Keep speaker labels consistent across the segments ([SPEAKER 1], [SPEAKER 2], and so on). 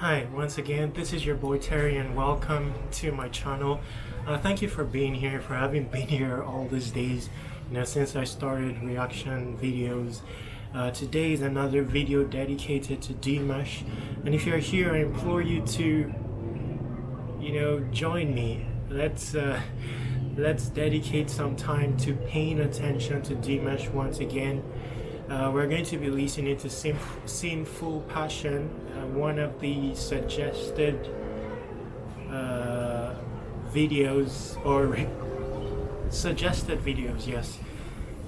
[SPEAKER 1] Hi, once again, this is your boy Terry and welcome to my channel. Thank you for being here, for having been here all these days, since I started reaction videos. Today is another video dedicated to Dimash, and if you're here, I implore you to, join me. Let's dedicate some time to paying attention to Dimash once again. We're going to be listening to Sinful Passion, one of the suggested videos, or suggested videos, yes.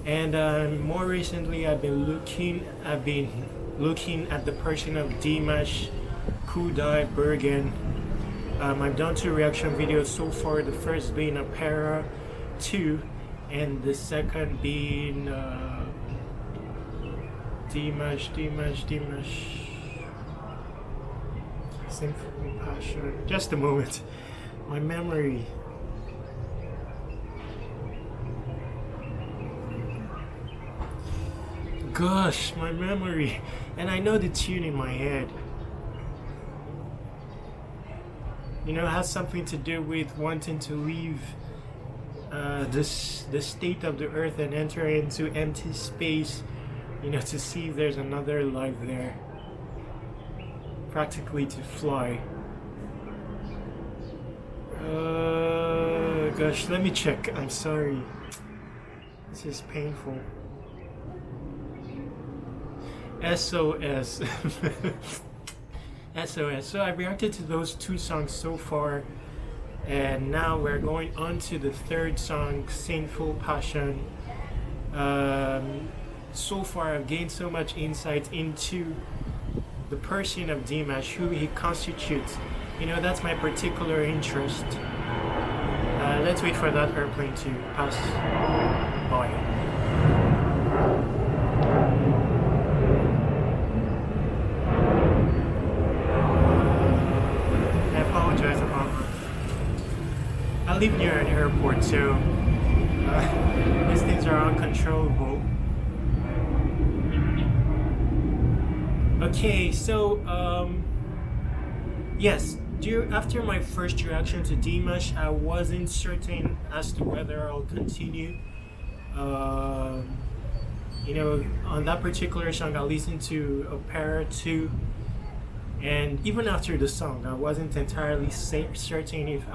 [SPEAKER 1] And more recently, I've been looking at the person of Dimash Kudaibergen. I've done 2 reaction videos so far. The first being a para 2, and the second being Dimash Sinful Passion. Just a moment, my memory. Gosh, my memory. And I know the tune in my head. It has something to do with wanting to leave the state of the earth and enter into empty space, to see if there's another life there. Practically to fly. Gosh, let me check. I'm sorry. This is painful. SOS. SOS. So I reacted to those 2 songs so far, and now we're going on to the 3rd song, Sinful Passion. So far I've gained so much insight into the person of Dimash, who he constitutes. That's my particular interest. Let's wait for that airplane to pass by. I apologize about that. I live near an airport, so these things are uncontrollable. Okay, so yes, after my first reaction to Dimash, I wasn't certain as to whether I'll continue. On that particular song, I listened to Opera 2, and even after the song, I wasn't entirely certain if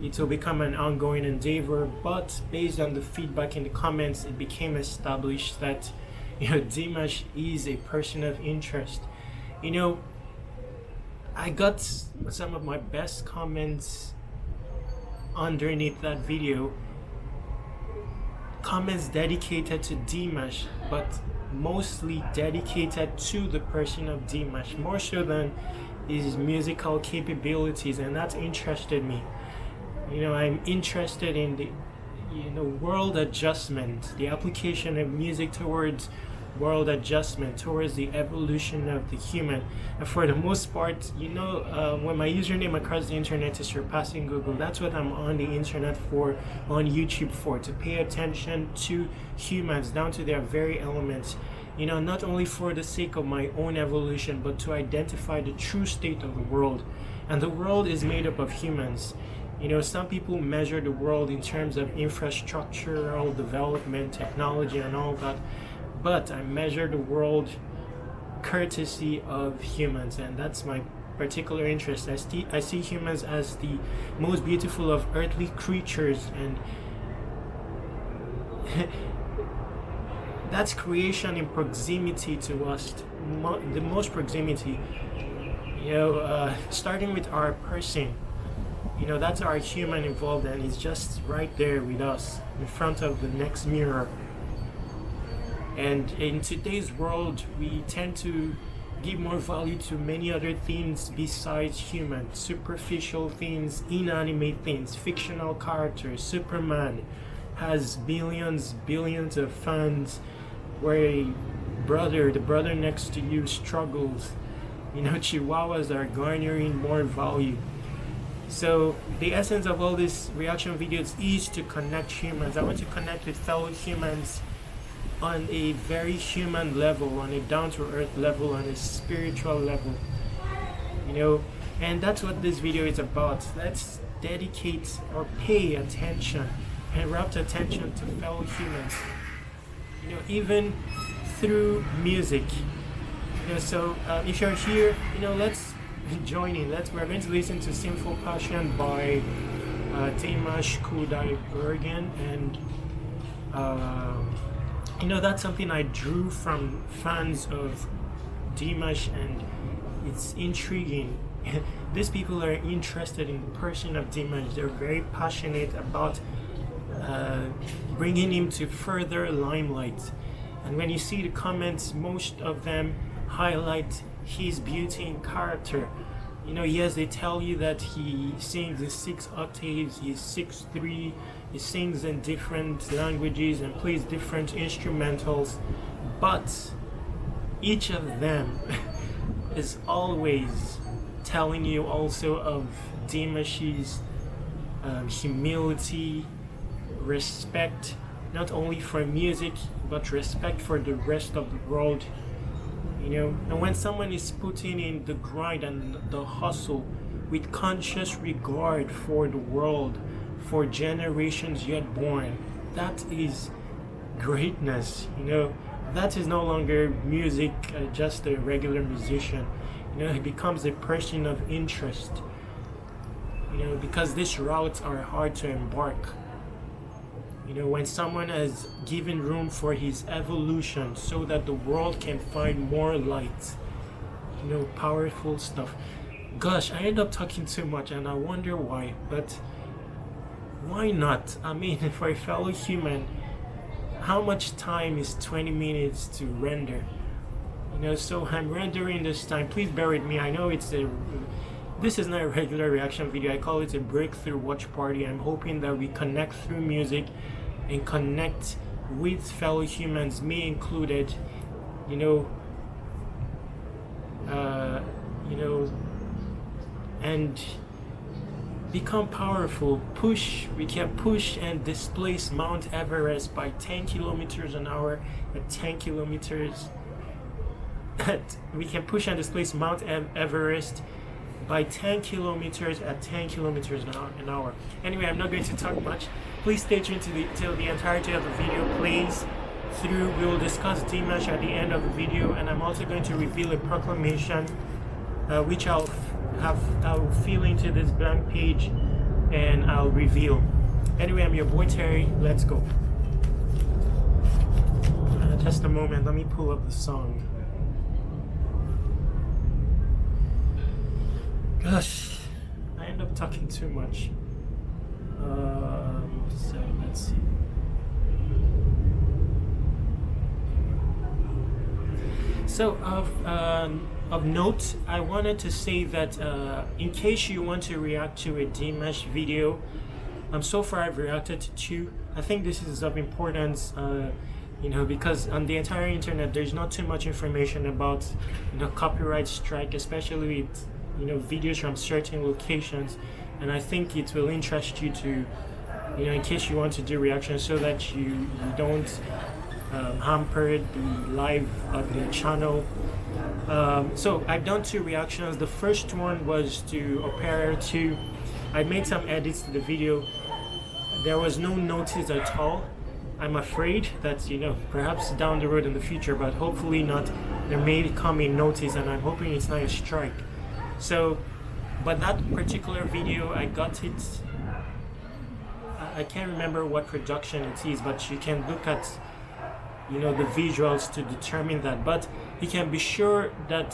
[SPEAKER 1] it will become an ongoing endeavor. But based on the feedback in the comments, it became established that Dimash is a person of interest. I got some of my best comments underneath that video, comments dedicated to Dimash, but mostly dedicated to the person of Dimash, more so than his musical capabilities, and that interested me. I'm interested in the world adjustment, the application of music towards world adjustment, towards the evolution of the human. And for the most part, when my username across the internet is surpassing Google, that's what I'm on the internet for, on YouTube for, to pay attention to humans down to their very elements. Not only for the sake of my own evolution, but to identify the true state of the world. And the world is made up of humans. Some people measure the world in terms of infrastructural development, technology, and all that. But I measure the world courtesy of humans, and that's my particular interest. I see humans as the most beautiful of earthly creatures, and that's creation in proximity to us, the most proximity. Starting with our person. That's our human involved, and it's just right there with us in front of the next mirror. And in today's world, we tend to give more value to many other things besides human, superficial things, inanimate things, fictional characters. Superman has billions of fans, where the brother next to you struggles. Chihuahuas are garnering more value. So the essence of all these reaction videos is to connect humans. I want to connect with fellow humans on a very human level, on a down-to-earth level, on a spiritual level. you know, and that's what this video is about. Let's dedicate or pay attention and rapt attention to fellow humans, you know, even through music. You know, so if you're here, you know, let's join in. We're going to listen to Sinful Passion by Dimash Kudaibergen, and you know, that's something I drew from fans of Dimash, and it's intriguing. These people are interested in the person of Dimash. They're very passionate about bringing him to further limelight. And when you see the comments, most of them highlight his beauty and character. You know, yes, they tell you that he sings in 6 octaves, he's 6'3", he sings in different languages and plays different instrumentals, but each of them is always telling you also of Dimash's humility, respect, not only for music, but respect for the rest of the world. You know, and when someone is putting in the grind and the hustle with conscious regard for the world, for generations yet born, that is greatness. You know, that is no longer music, just a regular musician. You know, he becomes a person of interest. You know, because these routes are hard to embark. You know, when someone has given room for his evolution so that the world can find more light, you know, powerful stuff. Gosh, I end up talking too much and I wonder why, but why not? I mean, for a fellow human, how much time is 20 minutes to render? You know, so I'm rendering this time. Please bear with me. I know this is not a regular reaction video. I call it a breakthrough watch party. I'm hoping that we connect through music and connect with fellow humans, me included, you know, and become powerful. We can push and displace Mount Everest by 10 kilometers an hour at 10 kilometers. We can push and displace Mount Everest by 10 kilometers at 10 kilometers an hour. Anyway, I'm not going to talk much. Please stay tuned till the entirety of the video plays through. We will discuss Dimash at the end of the video, and I'm also going to reveal a proclamation which I'll fill into this blank page and I'll reveal. Anyway, I'm your boy Terry. Let's go. Just a moment, let me pull up the song. Gosh, I end up talking too much. So let's see. So of note, I wanted to say that in case you want to react to a Dimash video, so far I've reacted to 2. I think this is of importance, you know, because on the entire internet there's not too much information about, you know, copyright strike, especially with, you know, videos from certain locations. And I think it will interest you to, you know, in case you want to do reactions, so that you don't hamper the live of the channel. So I've done 2 reactions. The first one was to Opera 2. I made some edits to the video. There was no notice at all. I'm afraid that, you know, perhaps down the road in the future, but hopefully not, there may come a notice, and I'm hoping it's not a strike. So, but that particular video, I got it, I can't remember what production it is, but you can look at, you know, the visuals to determine that. But you can be sure that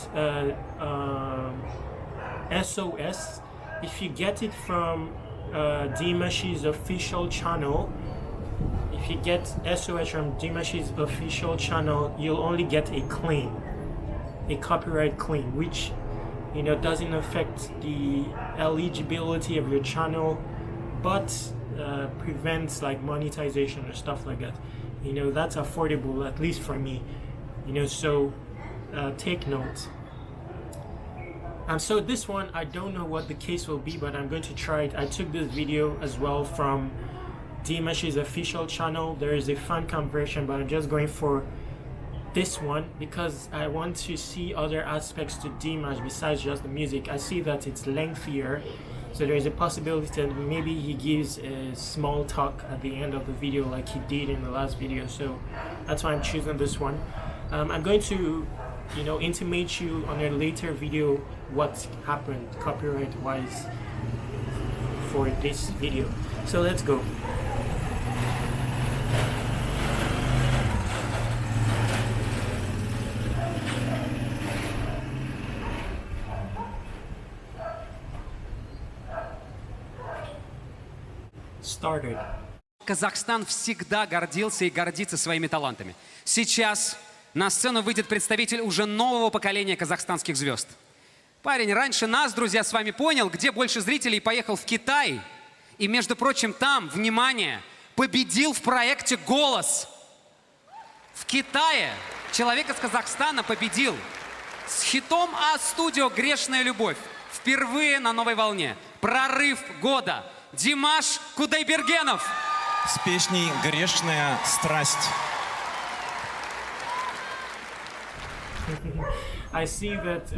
[SPEAKER 1] SOS, if you get it from Dimash's official channel, if you get SOS from Dimash's official channel, you'll only get a claim, a copyright claim, which, you know, doesn't affect the eligibility of your channel, but prevents like monetization or stuff like that. You know, that's affordable, at least for me. You know, so take note. So this one, I don't know what the case will be, but I'm going to try it. I took this video as well from Dimash's official channel. There is a fan cam version, but I'm just going for this one because I want to see other aspects to Dimash besides just the music. I see that it's lengthier, so there's a possibility that maybe he gives a small talk at the end of the video like he did in the last video, so that's why I'm choosing this one. I'm going to, you know, intimate you on a later video what happened copyright wise for this video. So let's go. Started.
[SPEAKER 2] Казахстан всегда гордился и гордится своими талантами. Сейчас на сцену выйдет представитель уже нового поколения казахстанских звезд. Парень раньше нас, друзья, с вами понял, где больше зрителей, и поехал в Китай. И, между прочим, там, внимание, победил в проекте «Голос». В Китае человек из Казахстана победил с хитом А-студио «Грешная любовь». Впервые на новой волне. Прорыв года. Димаш Кудайбергенов.
[SPEAKER 3] С песней «Грешная страсть».
[SPEAKER 1] I see that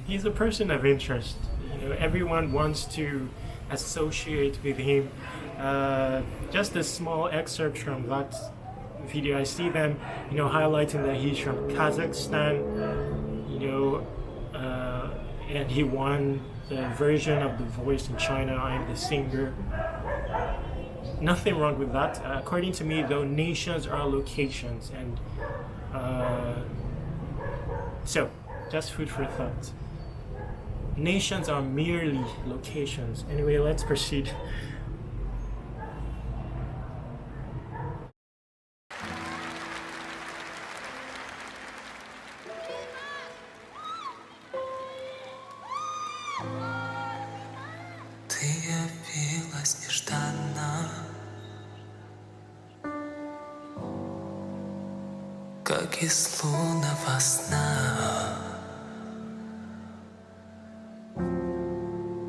[SPEAKER 1] he's a person of interest. You know, everyone wants to associate with him. Just a small excerpt from that video. I see them, you know, highlighting that he's from Kazakhstan. You know, and he won the version of The Voice in China. I'm the singer. Nothing wrong with that. According to me, though, nations are locations, and so just food for thought. Nations are merely locations. Anyway, let's proceed.
[SPEAKER 4] Ты явилась нежданно, как из лунного сна.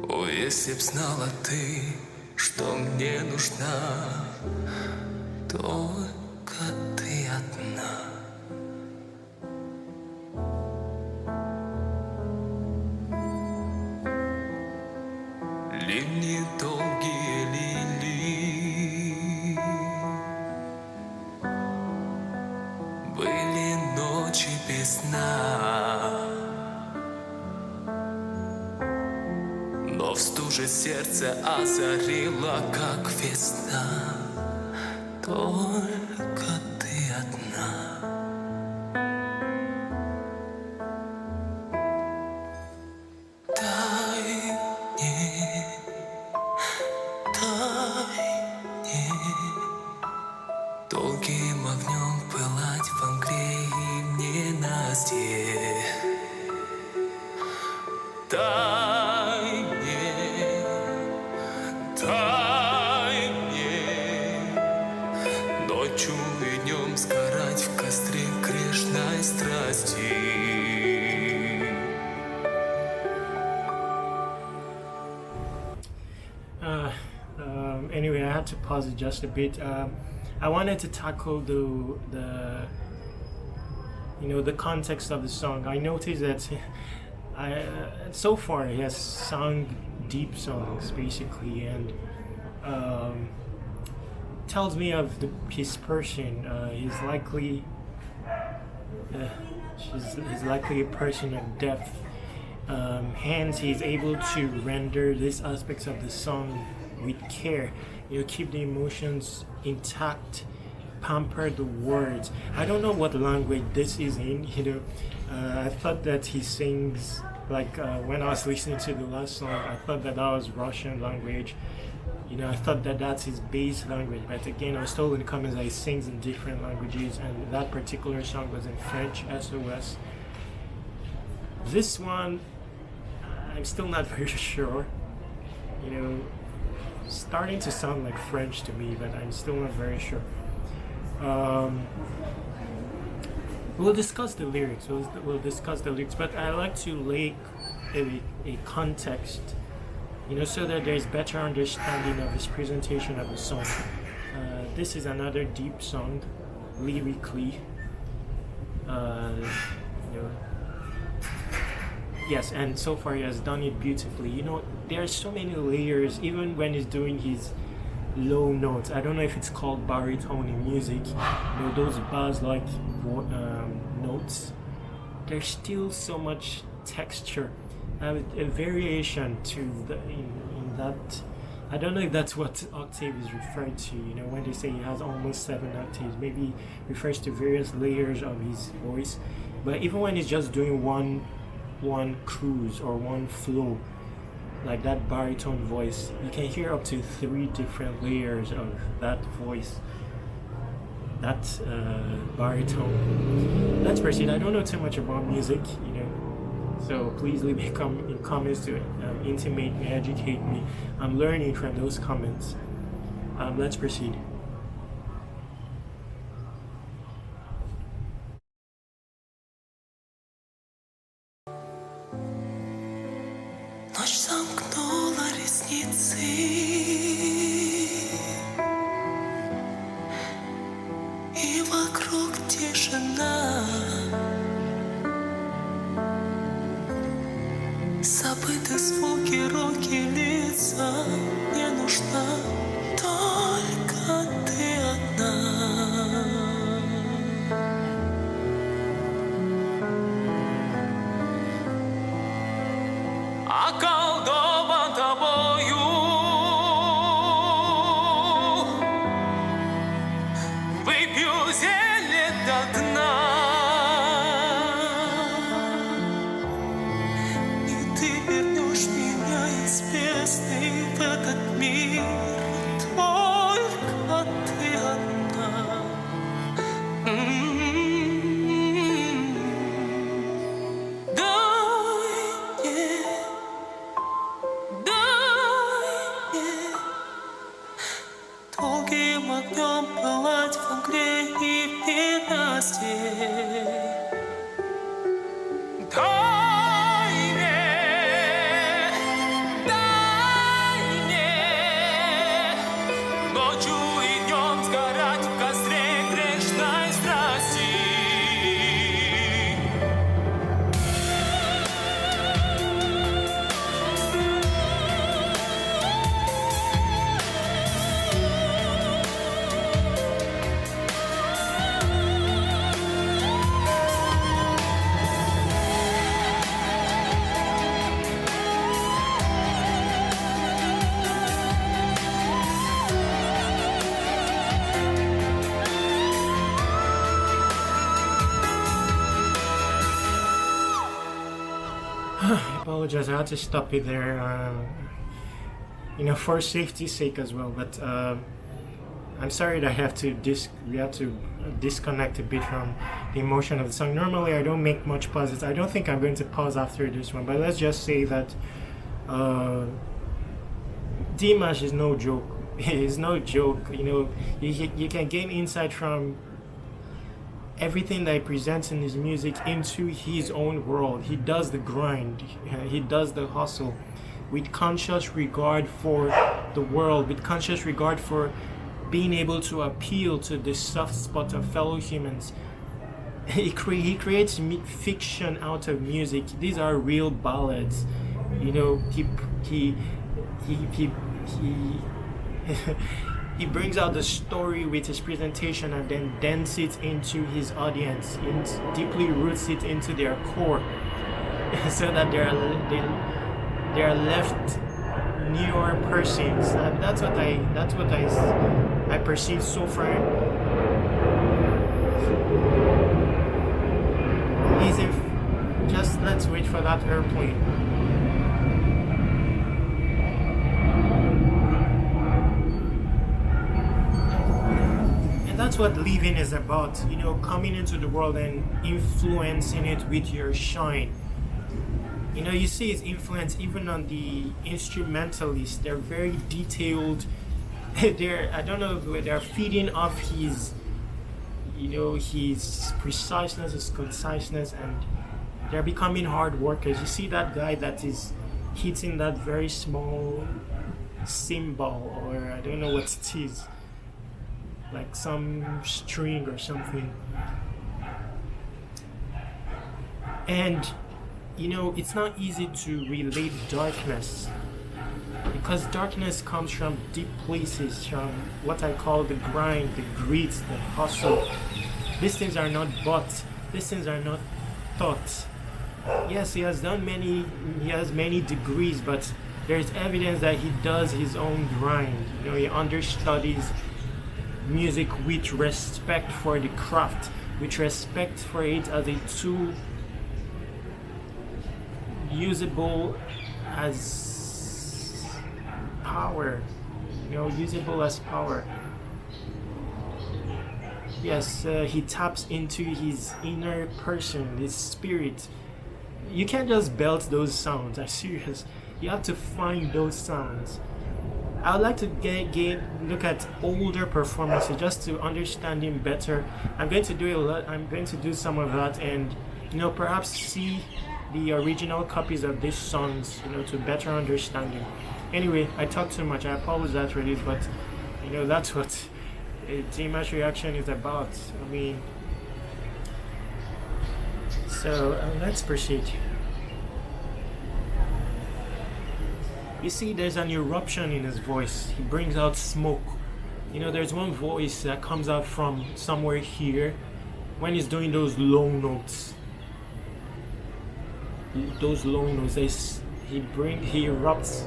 [SPEAKER 4] О, если б знала ты, что мне нужна, только ты одна. Линии долгие лилии, были ночи без сна, но в стуже сердце озарила, как весна, только ты одна. Долгим огнем пылать в Англии мне насте. Дай мне ночью и днем сгорать в костре грешной страсти.
[SPEAKER 1] Anyway, I had to pause it just a bit. I wanted to tackle the you know, the context of the song. I noticed that so far he has sung deep songs basically, and tells me of his person. He's likely he's likely a person of depth. Hence, he's able to render these aspects of the song with care. You know, keep the emotions intact, pamper the words. I don't know what language this is in, you know. I thought that he sings like when I was listening to the last song, I thought that was Russian language. You know, I thought that that's his base language, but again, I was told in the comments that he sings in different languages, and that particular song was in French, SOS. This one, I'm still not very sure. You know, starting to sound like French to me, but I'm still not very sure. We'll discuss the lyrics. We'll discuss the lyrics, but I like to lay a context, you know, so that there's better understanding of his presentation of the song. This is another deep song, lyrically. You know, yes, and so far he has done it beautifully. You know, there are so many layers, even when he's doing his low notes. I don't know if it's called baritone in music. You know, those bars like notes. There's still so much texture, a variation to in that. I don't know if that's what octave is referred to. You know, when they say he has almost 7 octaves, maybe refers to various layers of his voice. But even when he's just doing one cruise or one flow, like that baritone voice, you can hear up to 3 different layers of that voice, that baritone. Let's proceed. I don't know too much about music, you know, so please leave me in comments to intimate me, educate me. I'm learning from those comments. Let's proceed.
[SPEAKER 4] Ночь замкнула ресницы, и вокруг тишина. Забыты звуки, руки, лица. Мне нужна только ты одна. Околдован тобою, выпью зелье до дна, и ты вернешь меня из бездны в этот мир. Только ты одна. Долгим огнем пылать в мгле и в ненастье. Дай мне ночью и днем сгорать в костре грешной страсти.
[SPEAKER 1] I apologize, I had to stop it there, you know, for safety's sake as well. But I'm sorry that we have to disconnect a bit from the emotion of the song. Normally I don't make much pauses. I don't think I'm going to pause after this one, but let's just say that Dimash is no joke. It's no joke. You know, you can gain insight from everything that he presents in his music into his own world. He does the grind, he does the hustle with conscious regard for the world, with conscious regard for being able to appeal to the soft spot of fellow humans. He creates fiction out of music. These are real ballads. You know, he brings out the story with his presentation and then dents it into his audience, deeply roots it into their core, so that they are left newer persons. That's what I perceive so far. Just let's wait for that airplane. That's what living is about, you know, coming into the world and influencing it with your shine. You know, you see his influence even on the instrumentalists. They're very detailed. I don't know, they're feeding off his, you know, his preciseness, his conciseness, and they're becoming hard workers. You see that guy that is hitting that very small cymbal, or I don't know what it is, like some string or something. And you know, it's not easy to relate darkness because darkness comes from deep places, from what I call the grind, the grit, the hustle. These things are not bought, these things are not taught. Yes, he has many degrees, but there's evidence that he does his own grind. You know, he understudies music with respect for the craft, with respect for it as a tool usable as power, you know, usable as power. Yes, he taps into his inner person, his spirit. You can't just belt those sounds, I'm serious. You have to find those sounds. I would like to look at older performances just to understand him better. I'm going to do some of that, and you know, perhaps see the original copies of these songs, you know, to better understand him. Anyway, I talked too much. I apologize for this, but you know, that's what Dimash reaction is about. I mean, so let's proceed. You see, there's an eruption in his voice. He brings out smoke. You know, there's one voice that comes out from somewhere here when he's doing those low notes. Those low notes, he erupts.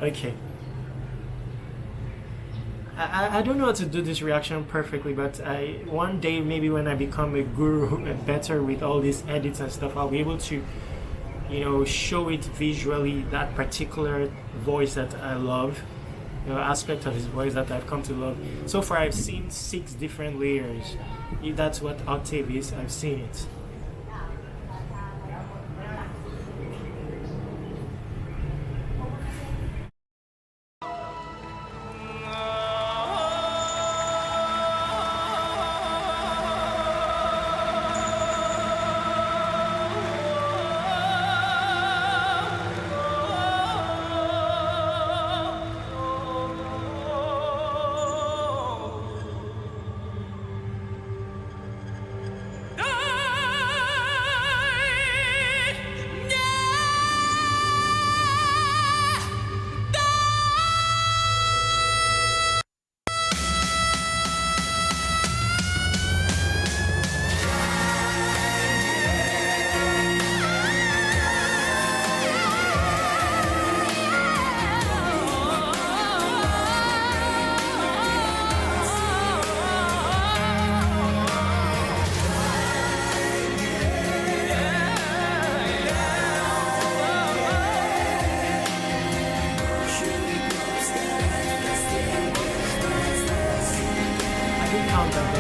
[SPEAKER 1] Okay. I don't know how to do this reaction perfectly, but one day maybe when I become a guru better with all these edits and stuff, I'll be able to, you know, show it visually, that particular voice that I love, you know, aspect of his voice that I've come to love. So far I've seen 6 different layers. If that's what octave is, I've seen it.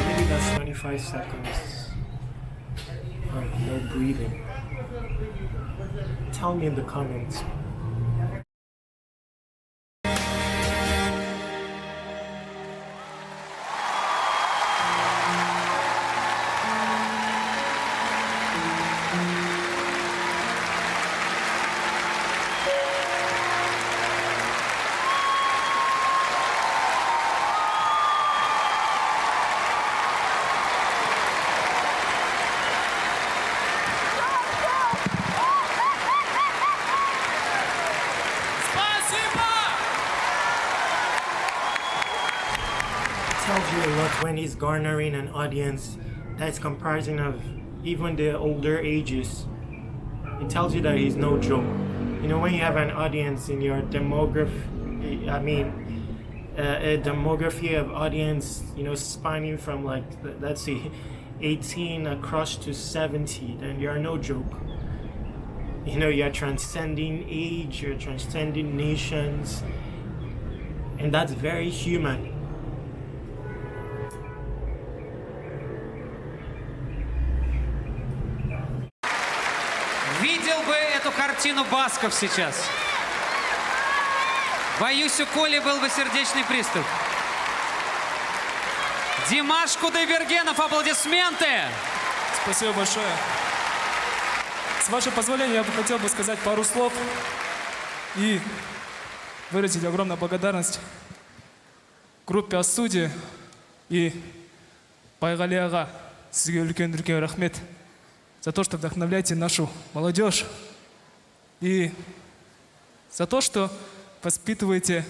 [SPEAKER 1] Maybe that's 25 seconds. Alright, no breathing. Tell me in the comments. Tells you a lot when he's garnering an audience that's comprising of even the older ages. It tells you that he's no joke. You know, when you have an audience in your demography, a demography of audience, you know, spanning from like, let's see, 18 across to 70, then you're no joke. You know, you're transcending age, you're transcending nations, and that's very human.
[SPEAKER 2] Видел бы эту картину Басков сейчас. Боюсь, у Коли был бы сердечный приступ. Димаш Кудайбергенов, аплодисменты!
[SPEAKER 5] Спасибо большое. С вашего позволения, я бы хотел сказать пару слов и выразить огромную благодарность группе Асуди и Байгали Ага сізге үлкен рахмет за то, что вдохновляете нашу молодежь и за то, что воспитываете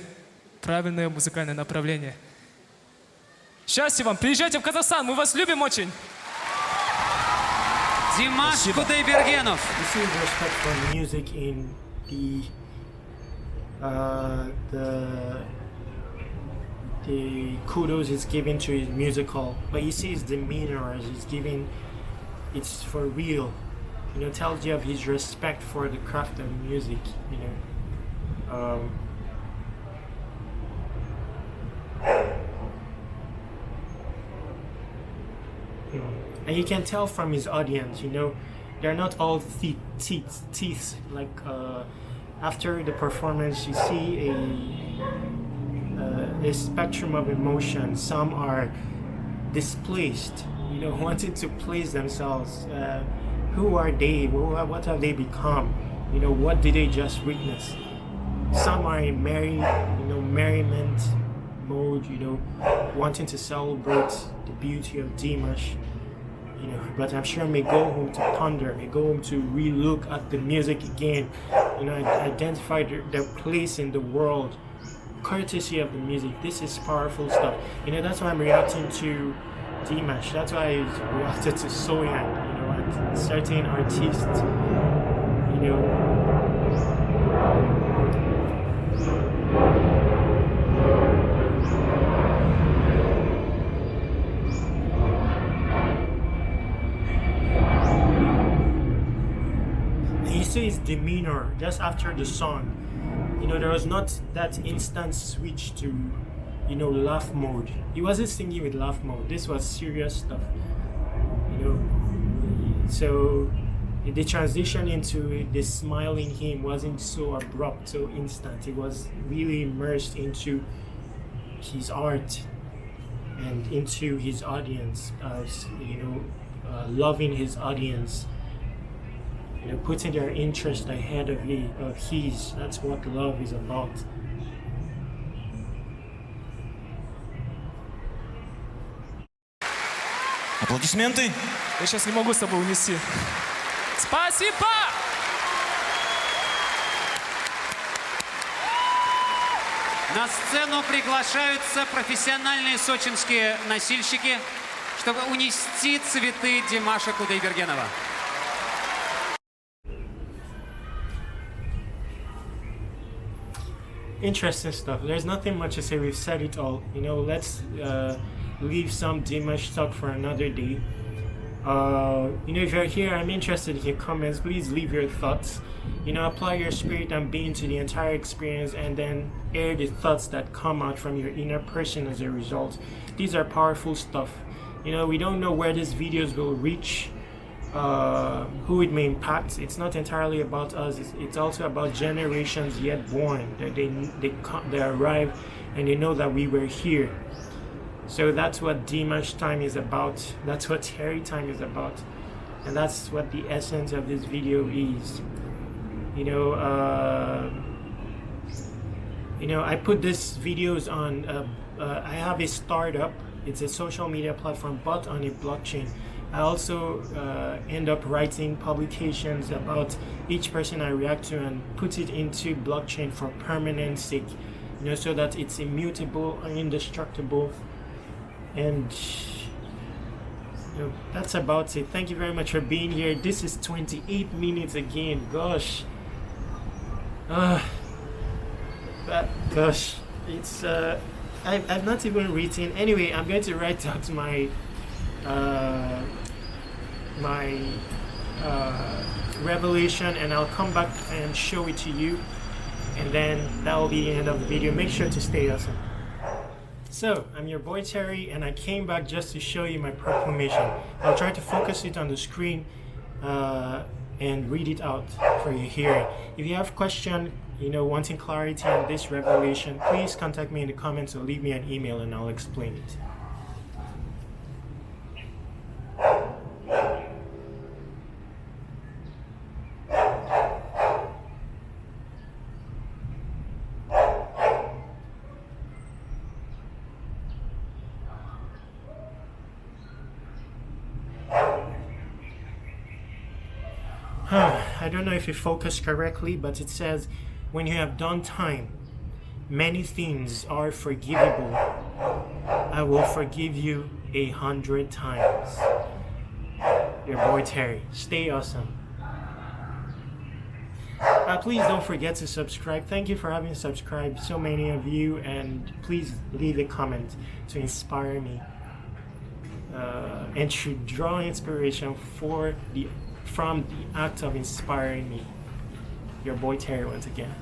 [SPEAKER 5] правильное музыкальное направление. Счастья вам! Приезжайте в Казахстан, мы вас любим очень!
[SPEAKER 2] Димаш Кудайбергенов.
[SPEAKER 1] You see the respect for music in the kudos is given to his musical, but you see his demeanor as he's giving, it's for real. You know, tells you of his respect for the craft of music. You know, and you can tell from his audience. You know, they're not all teeth. Like after the performance, you see a spectrum of emotions. Some are displaced, you know, wanting to place themselves. Who are they? What have they become? You know, what did they just witness? Some are in merriment mode, you know, wanting to celebrate the beauty of Dimash. You know, but I'm sure may go home to ponder, may go home to re-look at the music again, you know, identify their place in the world, courtesy of the music. This is powerful stuff. You know, that's why I'm reacting to Dimash. That's why I reacted to Soyan, you know, and certain artists, you know. And you see his demeanor just after the song. You know, there was not that instant switch to, you know, laugh mode. He wasn't singing with laugh mode. This was serious stuff. You know, so the transition into the smile in him wasn't so abrupt, so instant. It was really immersed into his art and into his audience, you know, loving his audience. You know, putting their interest ahead of his. That's what love is about.
[SPEAKER 3] Аплодисменты.
[SPEAKER 5] Я сейчас не могу с собой унести. Спасибо!
[SPEAKER 2] На сцену приглашаются профессиональные сочинские носильщики, чтобы унести цветы Димаша Кудайбергенова.
[SPEAKER 1] Interesting stuff. There's nothing much to say. We've said it all. You know, let's leave some Dimash talk for another day. You know, if you're here, I'm interested in your comments. Please leave your thoughts. You know, apply your spirit and be into the entire experience, and then air the thoughts that come out from your inner person as a result. These are powerful stuff. You know, we don't know where these videos will reach, who it may impact. It's not entirely about us. It's also about generations yet born. That they arrive and they know that we were here. So that's what Dimash time is about. That's what Terry time is about, and that's what the essence of this video is. You know, I put these videos on. I have a startup. It's a social media platform, but on a blockchain. I also end up writing publications about each person I react to and put it into blockchain for permanent sake, you know, so that it's immutable and indestructible. And you know, that's about it. Thank you very much for being here. This is 28 minutes again. Gosh. Gosh. It's I've not even written. Anyway, I'm going to write out my revelation, and I'll come back and show it to you, and then that will be the end of the video. Make sure to stay awesome. So, I'm your boy Terry, and I came back just to show you my proclamation. I'll try to focus it on the screen and read it out for your hearing. If you have questions, you know, wanting clarity on this revelation, please contact me in the comments or leave me an email and I'll explain it. I don't know if you focus correctly, but it says, when you have done time, many things are forgivable. I will forgive you 100 times. Your boy Terry. Stay awesome. Please don't forget to subscribe. Thank you for having subscribed, so many of you, and please leave a comment to inspire me and to draw inspiration from the act of inspiring me. Your boy Terry once again.